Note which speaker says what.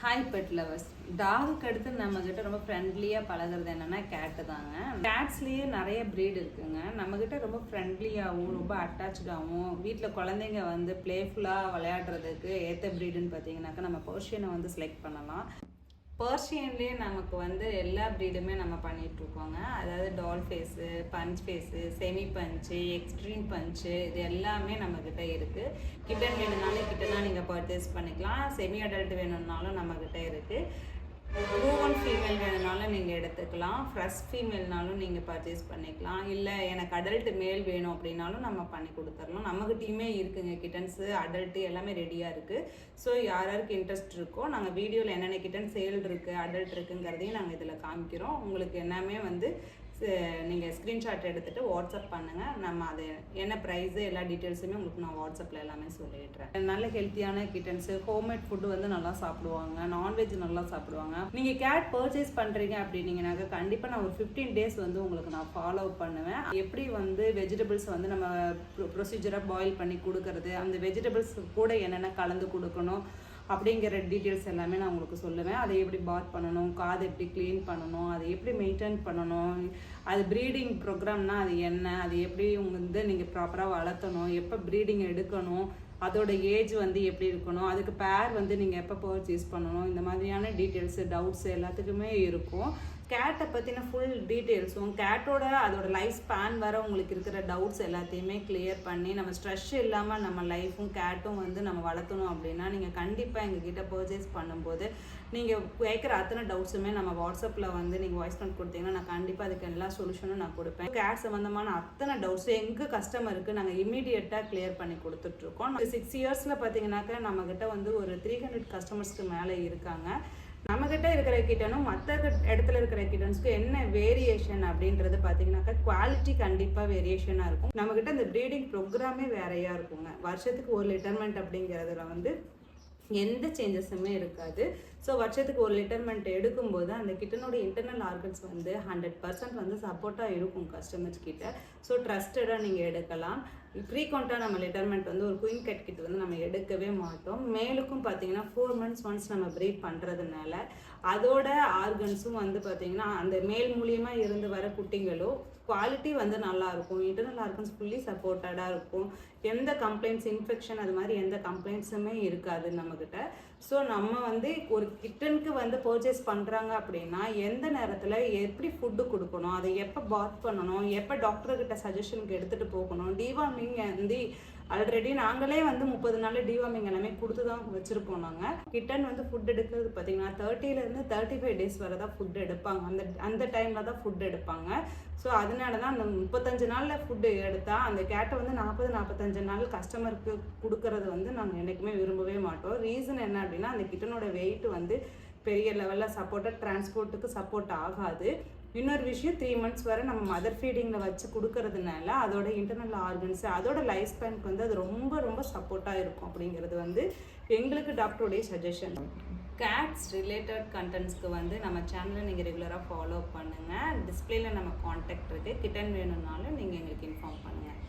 Speaker 1: Hi bed lovers. டாகுக்கு அடுத்து நம்மக்கிட்ட ரொம்ப ஃப்ரெண்ட்லியாக பழகிறது என்னென்னா கேட்டு தாங்க. கேட்ஸ்லேயே நிறைய ப்ரீட் இருக்குங்க. நம்மக்கிட்ட ரொம்ப ஃப்ரெண்ட்லியாகவும் ரொம்ப அட்டாச்சாகவும் வீட்டில் குழந்தைங்க வந்து ப்ளேஃபுல்லாக விளையாடுறதுக்கு ஏற்ற ப்ரீடுன்னு பார்த்தீங்கன்னாக்கா நம்ம பர்ஷியனை வந்து செலக்ட் பண்ணலாம். பர்ஷியன்லேயே நமக்கு வந்து எல்லா ப்ரீடுமே நம்ம பண்ணிகிட்ருக்கோங்க. அதாவது டால் ஃபேஸு, பஞ்ச் ஃபேஸு, செமி பஞ்சு, எக்ஸ்ட்ரீம் பஞ்சு, இது எல்லாமே நம்மக்கிட்ட இருக்குது. கிட்டன் வேணும்னாலும் கிட்டனாக நீங்கள் பர்ச்சேஸ் பண்ணிக்கலாம். செமி அடல்ட் வேணும்னாலும் நம்மக்கிட்ட இருக்குது. ப்ரூவன் ஃபீமேல் வேணும்னாலும் நீங்கள் எடுத்துக்கலாம். ஃப்ரெஷ் ஃபீமேல்னாலும் நீங்கள் பர்ச்சேஸ் பண்ணிக்கலாம். இல்லை எனக்கு அடல்ட் மேல் வேணும் அப்படின்னாலும் நம்ம பண்ணி கொடுத்துடலாம். நம்மகிட்டையுமே இருக்குங்க கிட்டன்ஸு, அடல்ட்டு எல்லாமே ரெடியாக இருக்குது. ஸோ யாருக்கு இன்ட்ரெஸ்ட் இருக்கோ நாங்கள் வீடியோவில் என்னென்ன கிட்டன் சேல் இருக்குது, அடல்ட் இருக்குங்கிறதையும் நாங்கள் இதில் காமிக்கிறோம். உங்களுக்கு எல்லாமே வந்து நீங்கள் ஸ்க்ரீன்ஷாட் எடுத்துகிட்டு வாட்ஸ்அப் பண்ணுங்கள். நம்ம அது என்ன ப்ரைஸு எல்லா டீட்டெயில்ஸுமே உங்களுக்கு நான் வாட்ஸ்அப்பில் எல்லாமே சொல்லிடுறேன். நல்ல ஹெல்த்தியான கிட்டன்ஸு, ஹோம்மேட் ஃபுட்டு வந்து நல்லா சாப்பிடுவாங்க, நான்வெஜ் நல்லா சாப்பிடுவாங்க. நீங்கள் கேட் பர்ச்சேஸ் பண்ணுறீங்க அப்படின்னீங்கன்னாக்க கண்டிப்பாக நான் ஒரு 15 டேஸ் வந்து உங்களுக்கு நான் ஃபாலோ பண்ணுவேன். எப்படி வந்து வெஜிடபிள்ஸ் வந்து நம்ம ப்ரொசீஜராக பாயில் பண்ணி கொடுக்கறது, அந்த வெஜிடபிள்ஸ் கூட என்னென்ன கலந்து கொடுக்கணும் அப்படிங்கிற டீட்டெயில்ஸ் எல்லாமே நான் உங்களுக்கு சொல்லுவேன். அதை எப்படி பாத் பண்ணணும், காது எப்படி க்ளீன் பண்ணணும், அதை எப்படி மெயின்டைன் பண்ணணும், அது ப்ரீடிங் ப்ரோக்ராம்னால் அது என்ன, அது எப்படி வந்து நீங்கள் ப்ராப்பராக வளர்த்தணும், எப்போ ப்ரீடிங் எடுக்கணும், அதோட ஏஜ் வந்து எப்படி இருக்கணும், அதுக்கு பேர் வந்து நீங்கள் எப்போ பர்ச்சேஸ் பண்ணணும், இந்த மாதிரியான டீட்டெயில்ஸு, டவுட்ஸு எல்லாத்துக்குமே இருக்கும். கேட்டை பற்றின ஃபுல் டீட்டெயில்ஸும் கேட்டோட அதோட லைஃப் ஸ்பேன் வர உங்களுக்கு இருக்கிற டவுட்ஸ் எல்லாத்தையுமே கிளியர் பண்ணி நம்ம ஸ்ட்ரெஸ் இல்லாமல் நம்ம லைஃப்பும் கேட்டும் வந்து நம்ம வளர்த்தணும் அப்படின்னா நீங்கள் கண்டிப்பாக எங்ககிட்ட பர்ச்சேஸ் பண்ணும்போது நீங்கள் கேட்குற அத்தனை டவுட்ஸுமே நம்ம வாட்ஸ்அப்பில் வந்து நீங்கள் வாய்ஸ் நோட் கொடுத்தீங்கன்னா நான் கண்டிப்பாக அதுக்கு எல்லா சொல்யூஷனும் நான் கொடுப்பேன். கேட் சம்மந்தமான அத்தனை டவுட்ஸும் எங்கள் கஸ்டமருக்கு நாங்கள் இமீடியட்டாக கிளியர் பண்ணி கொடுத்துட்ருக்கோம். 6 இயர்ஸில் பார்த்தீங்கன்னாக்கா நம்மக்கிட்ட வந்து ஒரு 300 கஸ்டமர்ஸ்க்கு மேலே இருக்காங்க. நம்மக்கிட்ட இருக்கிற கிட்டனும் மற்ற இடத்துல இருக்கிற கிட்டன்ஸ்க்கு என்ன வேரியேஷன் அப்படின்றது பார்த்தீங்கன்னாக்கா குவாலிட்டி கண்டிப்பாக வேரியேஷனாக இருக்கும். நம்மக்கிட்ட இந்த ப்ரீடிங் ப்ரோக்ராமே வேறையாக இருக்குங்க. வருஷத்துக்கு ஒரு லிட்டர்மெண்ட் அப்படிங்கிறதுல வந்து எந்த சேஞ்சஸுமே இருக்காது. ஸோ வருஷத்துக்கு ஒரு லிட்டர்மெண்ட் எடுக்கும்போது அந்த கிட்டனோட இன்டர்னல் ஆர்கன்ஸ் வந்து 100% வந்து சப்போர்ட்டாக இருக்கும் கஸ்டமர்ஸ் கிட்ட. ஸோ ட்ரஸ்டடாக நீங்கள் எடுக்கலாம். ஃப்ரீக்வெண்ட்டாக நம்ம லிட்டர்மெண்ட் வந்து ஒரு குயின் கேட் கிட்ட வந்து நம்ம எடுக்கவே மாட்டோம். மேலுக்கும் பார்த்தீங்கன்னா 4 months ஒன்ஸ் நம்ம ப்ரீட் பண்ணுறதுனால அதோட ஆர்கன்ஸும் வந்து பார்த்திங்கன்னா அந்த மேல் மூலியமாக இருந்து வர குட்டிங்களோ குவாலிட்டி வந்து நல்லாயிருக்கும். இன்டர்னல் ஆர்கன்ஸ் ஃபுல்லி சப்போர்ட்டடாக இருக்கும். எந்த கம்ப்ளைண்ட்ஸ், இன்ஃபெக்ஷன் அது மாதிரி எந்த கம்ப்ளைண்ட்ஸுமே இருக்காது நம்மக்கிட்ட. ஸோ நம்ம வந்து ஒரு கிட்டனுக்கு வந்து பர்ச்சேஸ் பண்ணுறாங்க அப்படின்னா எந்த நேரத்தில் எப்படி ஃபுட்டு கொடுக்கணும், அதை எப்போ பாத் பண்ணணும், எப்போ டாக்டர்கிட்ட சஜஷனுக்கு எடுத்துகிட்டு போகணும், டிவார்மிங் வந்து ஆல்ரெடி நாங்களே வந்து 30 நாள் டிவார்மிங் எல்லாமே கொடுத்து தான் வச்சுருப்போம். நாங்கள் கிட்டன் வந்து ஃபுட் எடுக்கிறது பார்த்திங்கன்னா 30 to 35 days வரை தான் ஃபுட் எடுப்பாங்க. அந்த டைமில் தான் ஃபுட் எடுப்பாங்க. ஸோ அதனால தான் அந்த 35 நாளில் ஃபுட்டு எடுத்தால் அந்த கேட்டை வந்து 40-45 நாள் கஸ்டமருக்கு கொடுக்கறது வந்து நாங்கள் என்றைக்குமே விரும்பவே மாட்டோம். ரீசன் என்ன அப்படின்னா அந்த கிட்டனோட வெயிட் வந்து பெரிய லெவலில் சப்போர்ட்டாக டிரான்ஸ்போர்ட்டுக்கு சப்போர்ட் ஆகாது. இன்னொரு விஷயம் 3 months வரை நம்ம மதர் ஃபீடிங்கில் வச்சு கொடுக்கறதுனால அதோட இன்டர்னல் ஆர்கன்ஸ், அதோட லைஃப் ஸ்பேனுக்கு வந்து அது ரொம்ப ரொம்ப சப்போர்ட்டாக இருக்கும் அப்படிங்கிறது வந்து எங்களுக்கு டாக்டருடைய சஜஷன். கேட்ஸ் ரிலேட்டட் கண்டென்ட்ஸ்க்கு வந்து நம்ம சேனலை நீங்கள் ரெகுலராக ஃபாலோ பண்ணுங்கள். டிஸ்பிளேல நம்ம காண்டாக்ட் இருக்குது. கிட்டன் வேணும்னாலும் நீங்கள் எங்களுக்கு இன்ஃபார்ம் பண்ணுங்கள்.